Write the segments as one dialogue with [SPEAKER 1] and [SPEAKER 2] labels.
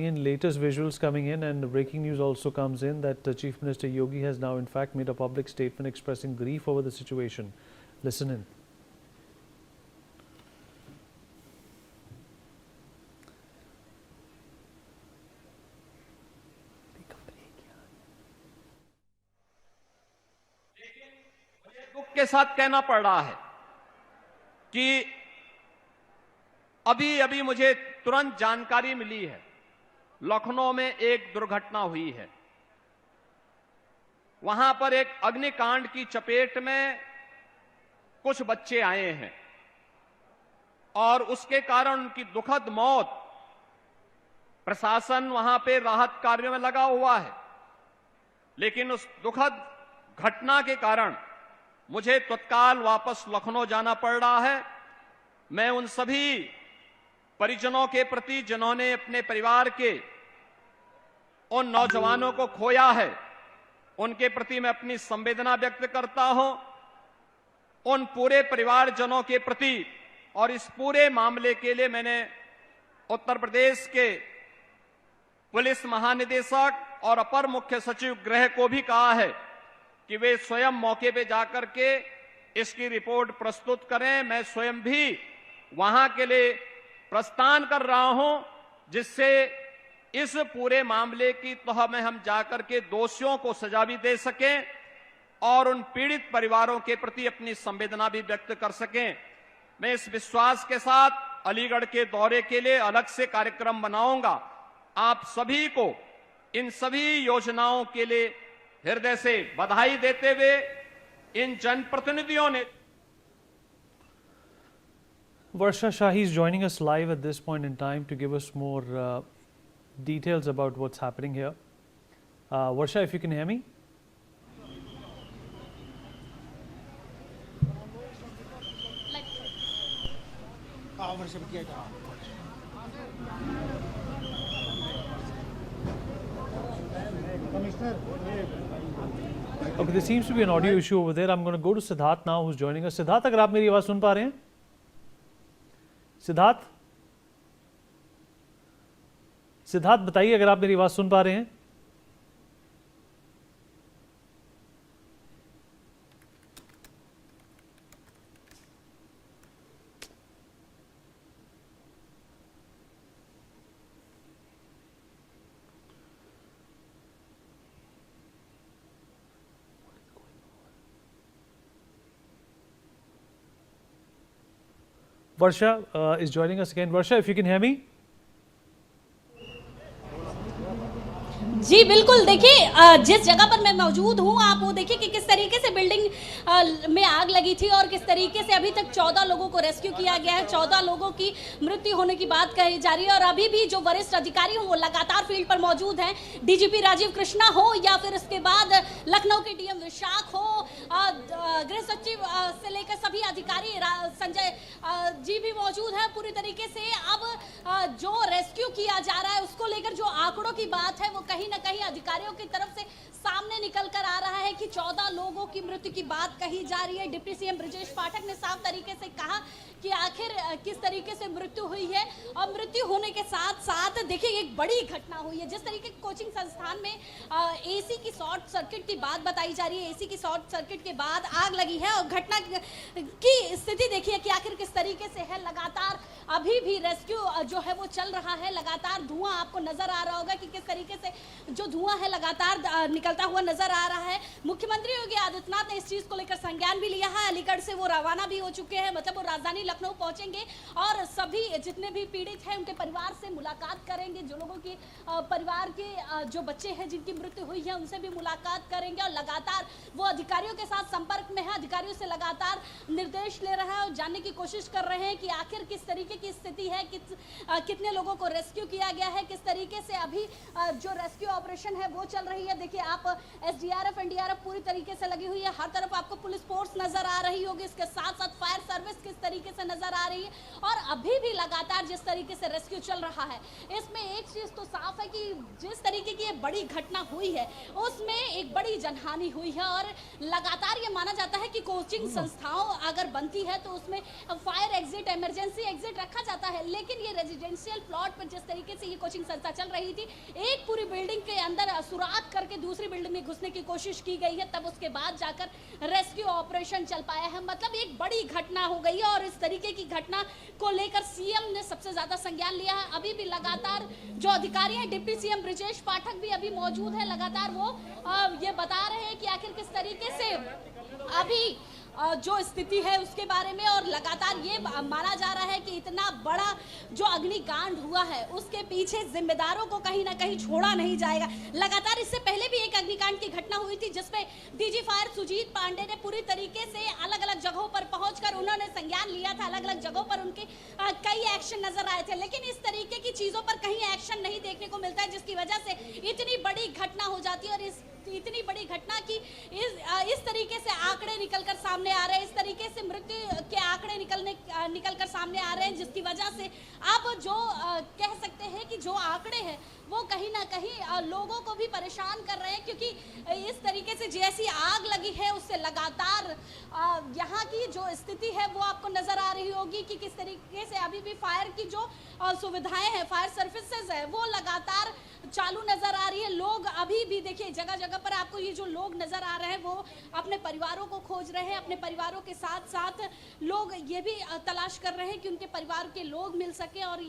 [SPEAKER 1] In latest visuals coming in, and the breaking news also comes in that Chief Minister Yogi has now in fact made a public statement expressing grief over the situation. Listen in.
[SPEAKER 2] दुख के साथ कहना पड़ रहा है कि अभी अभी मुझे तुरंत जानकारी मिली है, लखनऊ में एक दुर्घटना हुई है। वहां पर एक अग्निकांड की चपेट में कुछ बच्चे आए हैं और उसके कारण उनकी दुखद मौत। प्रशासन वहां पे राहत कार्यों में लगा हुआ है, लेकिन उस दुखद घटना के कारण मुझे तत्काल वापस लखनऊ जाना पड़ रहा है। मैं उन सभी परिजनों के प्रति जिन्होंने अपने परिवार के उन नौजवानों को खोया है, उनके प्रति मैं अपनी संवेदना व्यक्त करता हूं। उन पूरे परिवारजनों के प्रति और इस पूरे मामले के लिए मैंने उत्तर प्रदेश के पुलिस महानिदेशक और अपर मुख्य सचिव गृह को भी कहा है कि वे स्वयं मौके पे जाकर के इसकी रिपोर्ट प्रस्तुत करें। मैं स्वयं भी वहां के लिए प्रस्थान कर रहा हूं, जिससे इस पूरे मामले की तह में हम जाकर के दोषियों को सजा भी दे सकें और उन पीड़ित परिवारों के प्रति अपनी संवेदना भी व्यक्त कर सकें। मैं इस विश्वास के साथ अलीगढ़ के दौरे के लिए अलग से कार्यक्रम बनाऊंगा। आप सभी को इन सभी योजनाओं के लिए हृदय से बधाई देते हुए इन जनप्रतिनिधियों ने
[SPEAKER 1] Varsha Shahi is joining us live at this point in time to give us more details about what's happening here. Varsha, if you can hear me. Okay, there seems to be an audio issue over there. I'm going to go to Siddharth now, who's joining us. Siddharth, अगर आप मेरी आवाज सुन पा रहे हैं? सिद्धार्थ, सिद्धार्थ बताइए अगर आप मेरी आवाज सुन पा रहे हैं। Varsha is joining us again. Varsha, if you can hear me.
[SPEAKER 3] जी बिल्कुल, देखिए जिस जगह पर मैं मौजूद हूँ आप वो देखिए कि किस तरीके से बिल्डिंग में आग लगी थी और किस तरीके से अभी तक 14 लोगों को रेस्क्यू किया गया है। 14 लोगों की मृत्यु होने की बात कही जा रही है और अभी भी जो वरिष्ठ अधिकारी हैं वो लगातार फील्ड पर मौजूद हैं। डीजीपी राजीव कृष्णा हो या फिर उसके बाद लखनऊ के डीएम विशाख हो, गृह सचिव से लेकर सभी अधिकारी, संजय जी भी मौजूद है। पूरी तरीके से अब जो रेस्क्यू किया जा रहा है उसको लेकर जो आंकड़ों की बात है वो कहीं न कहीं अधिकारियों की तरफ से सामने निकल कर आ रहा है कि 14 लोगों की मृत्यु की बात कही जा रही है। डिप्टी सीएम ब्रजेश पाठक ने साफ तरीके से कहा कि आखिर किस तरीके से मृत्यु हुई है और मृत्यु होने के साथ साथ देखिए एक बड़ी घटना हुई है। जिस तरीके कोचिंग संस्थान में एसी की शॉर्ट सर्किट की बात बताई जा रही है, एसी की शॉर्ट सर्किट के बाद आग लगी है और घटना की स्थिति देखिए कि आखिर किस तरीके से है। लगातार अभी भी रेस्क्यू जो है वो चल रहा है। लगातार धुआं आपको नजर आ रहा होगा कि किस तरीके से जो धुआं है लगातार निकलता हुआ नजर आ रहा है। मुख्यमंत्री योगी आदित्यनाथ ने इस चीज को लेकर संज्ञान भी लिया है। अलीगढ़ से वो रवाना भी हो चुके हैं, मतलब वो राजधानी लखनऊ पहुंचेंगे और सभी जितने भी पीड़ित हैं उनके परिवार से मुलाकात करेंगे। जो लोगों की परिवार के जो बच्चे हैं जिनकी मृत्यु हुई है उनसे भी मुलाकात करेंगे और लगातार वो अधिकारियों के साथ संपर्क में है। अधिकारियों से लगातार निर्देश ले रहा है और जानने की कोशिश कर रहे हैं कि आखिर किस तरीके की स्थिति है, कितने लोगों को रेस्क्यू किया गया है, किस तरीके से अभी जो रेस्क्यू ऑपरेशन है वो चल रही है। देखिए आप एसडीआरएफ एनडीआरएफ तरफ पूरी तरीके से लगी हुई है, हर तरफ आपको पुलिस फोर्स नजर आ रही होगी, इसके साथ साथ फायर सर्विस किस तरीके से नजर आ रही है। और अभी भी लगातार जिस तरीके से रेस्क्यू चल रहा है, इसमें एक चीज तो साफ है कि जिस तरीके की ये बड़ी घटना हुई है उसमें एक बड़ी जनहानि हुई है। और लगातार ये माना जाता है कि कोचिंग संस्थाओं अगर बनती है तो उसमें फायर एग्जिट, इमरजेंसी एग्जिट रखा जाता है, लेकिन ये रेजिडेंशियल प्लॉट पर जिस तरीके से ये कोचिंग संस्था चल रही थी, एक पूरी बिल्डिंग के अंदर सुराख करके दूसरी बिल्डिंग में घुसने की कोशिश की गई है, तब उसके बाद जाकर रेस्क्यू ऑपरेशन चल पाया है। मतलब एक बड़ी घटना हो गई है और इस तरीके की घटना को लेकर सीएम ने सबसे ज्यादा संज्ञान लिया है। अभी भी लगातार जो अधिकारी हैं, डिप्टी सीएम ब्रिजेश पाठक भी अभी मौजूद है, लगातार वो ये बता रहे हैं कि आखिर किस तरीके से अभी जो स्थिति है उसके बारे में। और लगातार ये माना जा रहा है कि इतना बड़ा जो अग्निकांड हुआ है उसके पीछे जिम्मेदारों को कहीं ना कहीं छोड़ा नहीं जाएगा। लगातार इससे पहले भी एक अग्निकांड की घटना हुई थी जिसमें डीजी फायर सुजीत पांडे ने पूरी तरीके से अलग अलग जगहों पर पहुंचकर उन्होंने संज्ञान लिया था, अलग अलग जगहों पर उनके कई एक्शन नजर आए थे, लेकिन इस तरीके की चीजों पर कहीं एक्शन नहीं देखने को मिलता है, जिसकी वजह से इतनी बड़ी घटना हो जाती है। और इतनी बड़ी घटना की इस तरीके से आंकड़े निकलकर सामने आ रहे हैं, इस तरीके से मृत्यु के आंकड़े निकलकर सामने आ रहे हैं, जिसकी वजह से आप जो कह सकते हैं कि जो आंकड़े हैं वो कहीं ना कहीं लोगों को भी परेशान कर रहे हैं, क्योंकि इस तरीके से जैसी आग लगी है उससे लगातार यहाँ की जो स्थिति है वो आपको नजर आ रही होगी कि किस तरीके से अभी भी फायर की जो सुविधाएं हैं, फायर सर्विसेज है, वो लगातार चालू नजर आ रही है। लोग अभी भी देखिए जगह जगह पर आपको ये जो लोग नजर आ रहे हैं वो अपने परिवारों को खोज रहे हैं, अपने परिवारों के साथ साथ लोग ये भी तलाश कर रहे हैं कि उनके परिवार के लोग मिल सके। और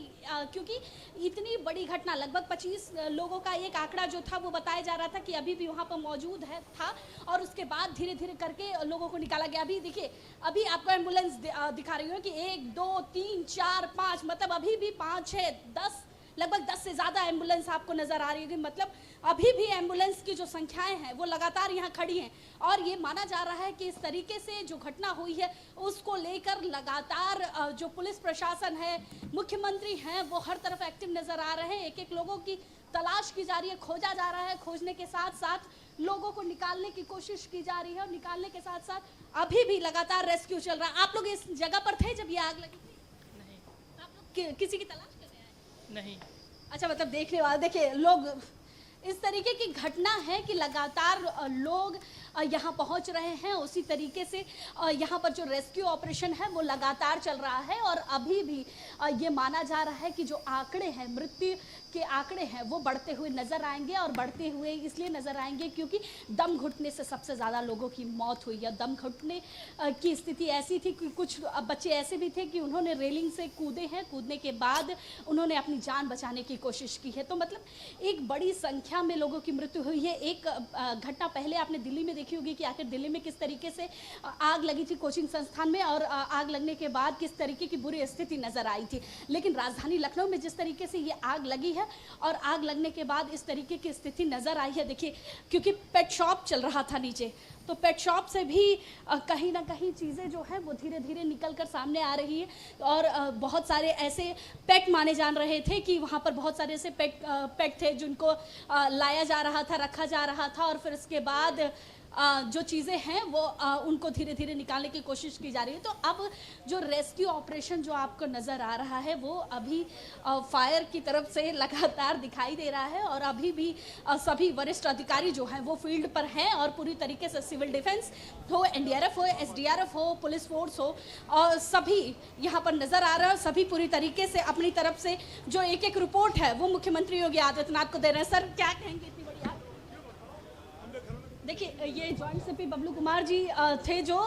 [SPEAKER 3] क्योंकि इतनी बड़ी घटना, लगभग 25 लोगों का एक आंकड़ा जो था वो बताया जा रहा था कि अभी भी वहाँ पर मौजूद है था, और उसके बाद धीरे धीरे करके लोगों को निकाला गया। अभी देखिए अभी आपको एम्बुलेंस दिखा रही हूँ कि 1 2 3 4 5, मतलब अभी भी 5 6 10, लगभग 10 से ज़्यादा एम्बुलेंस आपको नज़र आ रही होगी। मतलब अभी भी एम्बुलेंस की जो संख्याएं हैं वो लगातार यहाँ खड़ी हैं। और ये माना जा रहा है कि इस तरीके से जो घटना हुई है उसको लेकर लगातार जो पुलिस प्रशासन है, मुख्यमंत्री हैं, वो हर तरफ एक्टिव नज़र आ रहे हैं। एक एक लोगों की तलाश की जा रही है, खोजा जा रहा है, खोजने के साथ साथ लोगों को निकालने की कोशिश की जा रही है, और निकालने के साथ साथ अभी भी लगातार रेस्क्यू चल रहा है। आप लोग इस जगह पर थे जब ये आग लगी थी?
[SPEAKER 4] नहीं।
[SPEAKER 3] आप लोग किसी की तलाश कर रहे हैं?
[SPEAKER 4] नहीं।
[SPEAKER 3] अच्छा, मतलब देखने वाले, देखिए लोग, इस तरीके की घटना है कि लगातार लोग यहाँ पहुँच रहे हैं। उसी तरीके से यहाँ पर जो रेस्क्यू ऑपरेशन है वो लगातार चल रहा है, और अभी भी ये माना जा रहा है कि जो आंकड़े हैं, मृत्यु के आंकड़े हैं, वो बढ़ते हुए नज़र आएंगे। और बढ़ते हुए इसलिए नज़र आएंगे क्योंकि दम घुटने से सबसे ज़्यादा लोगों की मौत हुई है। दम घुटने की स्थिति ऐसी थी कि कुछ बच्चे ऐसे भी थे कि उन्होंने रेलिंग से कूदे हैं, कूदने के बाद उन्होंने अपनी जान बचाने की कोशिश की है। तो मतलब एक बड़ी संख्या में लोगों की मृत्यु हुई है। एक घटना पहले आपने दिल्ली में देखी होगी कि आखिर दिल्ली में किस तरीके से आग लगी थी कोचिंग संस्थान में, और आग लगने के बाद किस तरीके की बुरी स्थिति नज़र आई थी। लेकिन राजधानी लखनऊ में जिस तरीके से ये आग लगी है और आग लगने के बाद इस तरीके की स्थिति नज़र आई है, देखिए क्योंकि पेट शॉप चल रहा था नीचे, तो पेट शॉप से भी कहीं ना कहीं चीज़ें जो है वो धीरे धीरे निकल कर सामने आ रही है। और बहुत सारे ऐसे पेट माने जान रहे थे कि वहाँ पर बहुत सारे ऐसे पेट थे जिनको लाया जा रहा था, रखा जा रहा था, और फिर इसके बाद जो चीज़ें हैं वो उनको धीरे धीरे निकालने की कोशिश की जा रही है। तो अब जो रेस्क्यू ऑपरेशन जो आपको नज़र आ रहा है वो अभी फायर की तरफ से लगातार दिखाई दे रहा है, और अभी भी सभी वरिष्ठ अधिकारी जो हैं वो फील्ड पर हैं, और पूरी तरीके से सिविल डिफेंस हो, एनडीआरएफ हो, एसडीआरएफ हो, पुलिस फोर्स हो, और सभी यहाँ पर नज़र आ रहे हैं। सभी पूरी तरीके से अपनी तरफ से जो एक एक रिपोर्ट है वो मुख्यमंत्री योगी आदित्यनाथ को दे रहे हैं। सर क्या कहेंगे इतनी बड़ी आग? देखिए ये जॉइंट सीपी बबलू कुमार जी थे जो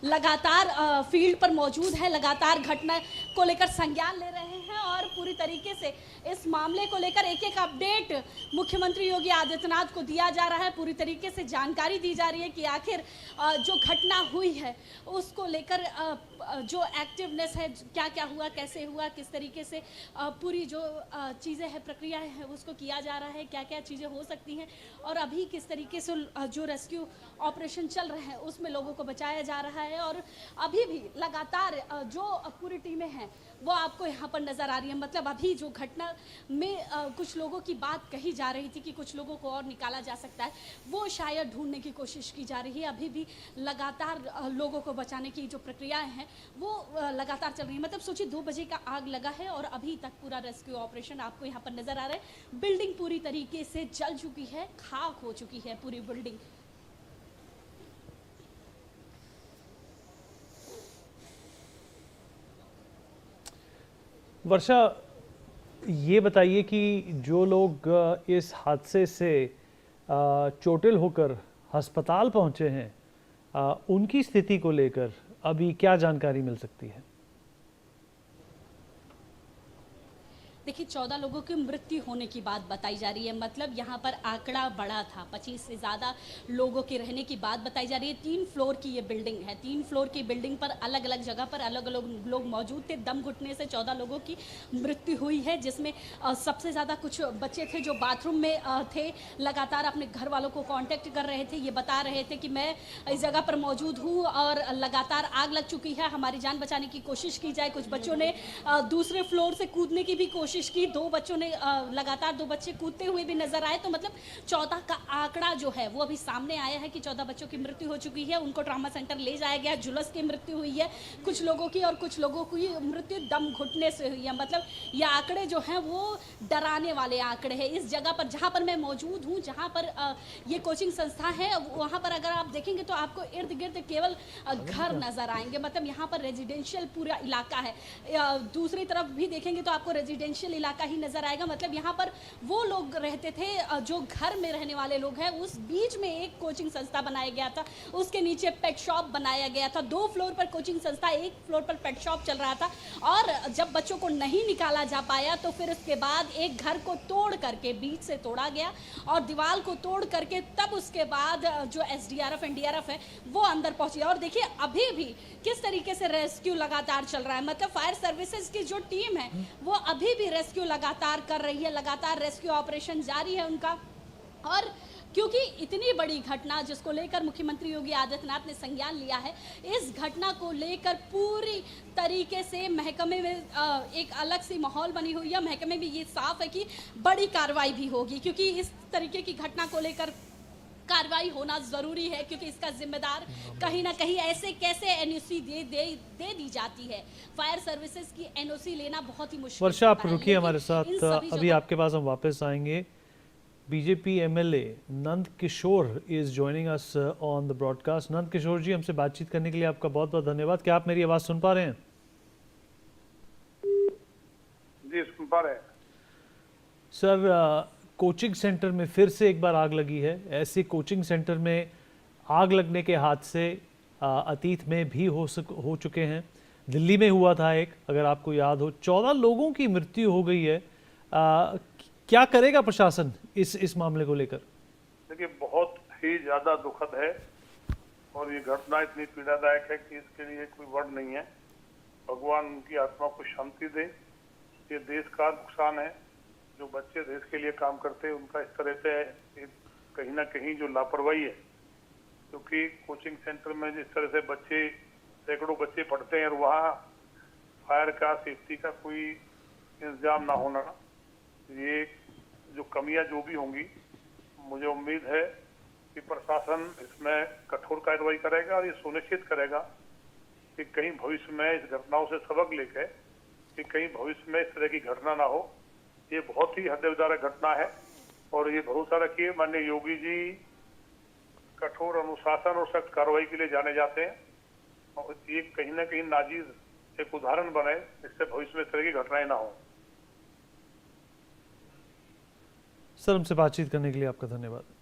[SPEAKER 3] लगातार फील्ड पर मौजूद है, लगातार घटना को लेकर संज्ञान ले रहे हैं, और पूरी तरीके से इस मामले को लेकर एक एक अपडेट मुख्यमंत्री योगी आदित्यनाथ को दिया जा रहा है। पूरी तरीके से जानकारी दी जा रही है कि आखिर जो घटना हुई है उसको लेकर जो एक्टिवनेस है, क्या क्या हुआ, कैसे हुआ, किस तरीके से पूरी जो चीज़ें हैं, प्रक्रियाएं हैं, उसको किया जा रहा है, क्या क्या चीज़ें हो सकती हैं, और अभी किस तरीके से जो रेस्क्यू ऑपरेशन चल रहे हैं उसमें लोगों को बचाया जा रहा है। और अभी भी लगातार जो पूरी टीमें हैं वो आपको यहाँ पर नज़र आ रही है। मतलब अभी जो घटना में कुछ लोगों की बात कही जा रही थी कि कुछ लोगों को और निकाला जा सकता है, वो शायद ढूंढने की कोशिश की जा रही है। अभी भी लगातार लोगों को बचाने की जो प्रक्रियाएं हैं वो लगातार चल रही है। मतलब सोचिए 2 बजे का आग लगा है और अभी तक पूरा रेस्क्यू ऑपरेशन आपको यहाँ पर नज़र आ रहा है। बिल्डिंग पूरी तरीके से जल चुकी है, खाक हो चुकी है पूरी बिल्डिंग।
[SPEAKER 1] वर्षा, ये बताइए कि जो लोग इस हादसे से चोटिल होकर अस्पताल पहुंचे हैं, उनकी स्थिति को लेकर अभी क्या जानकारी मिल सकती है?
[SPEAKER 3] देखिए 14 लोगों की मृत्यु होने की बात बताई जा रही है। मतलब यहाँ पर आंकड़ा बड़ा था, 25 से ज़्यादा लोगों के रहने की बात बताई जा रही है। 3 फ्लोर की ये बिल्डिंग है। 3 फ्लोर की बिल्डिंग पर अलग अलग जगह पर अलग अलग लोग मौजूद थे। दम घुटने से 14 लोगों की मृत्यु हुई है, जिसमें सबसे ज़्यादा कुछ बच्चे थे जो बाथरूम में थे, लगातार अपने घर वालों को कॉन्टेक्ट कर रहे थे। ये बता रहे थे कि मैं इस जगह पर मौजूद हूँ और लगातार आग लग चुकी है, हमारी जान बचाने की कोशिश की जाए। कुछ बच्चों ने दूसरे फ्लोर से कूदने की भी कोशिश की। 2 बच्चों ने लगातार 2 बच्चे कूदते हुए भी नजर आए। तो मतलब 14 का आंकड़ा जो है वो अभी सामने आया है कि 14 बच्चों की मृत्यु हो चुकी है। उनको ट्रॉमा सेंटर ले जाया गया। झुलस की मृत्यु हुई है कुछ लोगों की, और कुछ लोगों की मृत्यु दम घुटने से हुई है। मतलब ये आंकड़े जो हैं वो डराने वाले आंकड़े हैं। इस जगह पर जहाँ पर मैं मौजूद हूँ, जहाँ पर ये कोचिंग संस्था है, वहाँ पर अगर आप देखेंगे तो आपको इर्द गिर्द केवल घर नजर आएंगे। मतलब यहाँ पर रेजिडेंशियल पूरा इलाका है। दूसरी तरफ भी देखेंगे तो आपको रेजिडेंशियल इलाका ही नजर आएगा। मतलब यहाँ पर वो लोग रहते थे जो घर में रहने वाले लोग हैं। उस बीच में एक कोचिंग संस्था बनाया गया था, उसके नीचे पेट शॉप बनाया गया था। 2 फ्लोर पर कोचिंग संस्था, 1 फ्लोर पर पेट शॉप चल रहा था। और जब बच्चों को नहीं निकाला जा पाया तो फिर उसके बाद एक घर को तोड़ करके बीच से तोड़ा गया और दीवार को तोड़ करके तब उसके बाद जो एसडीआरएफ एनडीआरएफ है वो अंदर पहुंची। और देखिए अभी भी किस तरीके से रेस्क्यू लगातार चल रहा है। मतलब फायर सर्विसेज की जो टीम है वो अभी भी रेस्क्यू लगातार कर रही है, लगातार रेस्क्यू ऑपरेशन जारी है उनका। और क्योंकि इतनी बड़ी घटना जिसको लेकर मुख्यमंत्री योगी आदित्यनाथ ने संज्ञान लिया है, इस घटना को लेकर पूरी तरीके से महकमे में एक अलग सी माहौल बनी हुई है। महकमे में ये साफ है कि बड़ी कार्रवाई भी होगी, क्योंकि इस तरीके की घटना को लेकर कार्रवाई होना जरूरी है। क्योंकि इसका जिम्मेदार कहीं ना कहीं ऐसे कैसे एनओसी दे दी जाती है। फायर सर्विसेज की एनओसी लेना बहुत ही मुश्किल।
[SPEAKER 1] वर्षा, आप रुकिए हमारे साथ, अभी आपके पास हम वापस आएंगे। BJP MLA Nand Kishore is joining us on the broadcast. Nand Kishore ji, हमसे बातचीत करने के लिए आपका बहुत बहुत धन्यवाद। क्या आप मेरी आवाज सुन पा रहे हैं?
[SPEAKER 4] जी सुन पा रहे हैं
[SPEAKER 1] सर, कोचिंग सेंटर में फिर से एक बार आग लगी है। ऐसे कोचिंग सेंटर में आग लगने के हादसे अतीत में भी हो चुके हैं। दिल्ली में हुआ था एक, अगर आपको याद हो, 14 लोगों की मृत्यु हो गई है। क्या करेगा प्रशासन इस मामले को लेकर?
[SPEAKER 4] देखिए बहुत ही ज्यादा दुखद है और ये घटना इतनी पीड़ादायक है कि इसके लिए कोई वर्ड नहीं है। भगवान उनकी आत्मा को शांति दे। ये देश का नुकसान है। जो बच्चे देश के लिए काम करते हैं उनका इस तरह से कहीं ना कहीं जो लापरवाही है, क्योंकि कोचिंग सेंटर में जिस तरह से बच्चे, सैकड़ों बच्चे पढ़ते हैं और वहाँ फायर का, सेफ्टी का कोई इंतजाम ना होना, ये जो कमियां जो भी होंगी, मुझे उम्मीद है कि प्रशासन इसमें कठोर कार्रवाई करेगा और ये सुनिश्चित करेगा कि कहीं भविष्य में इस घटनाओं से सबक लेकर कि कहीं भविष्य में इस तरह की घटना ना हो। ये बहुत ही हृदयविदारक घटना है और ये भरोसा रखिए माननीय योगी जी कठोर अनुशासन और सख्त कार्रवाई के लिए जाने जाते हैं और ये कहीं ना कहीं नाजीज एक उदाहरण बने, इससे भविष्य में इस तरह की घटनाएं ना हो।
[SPEAKER 1] सर, हमसे बातचीत करने के लिए आपका धन्यवाद।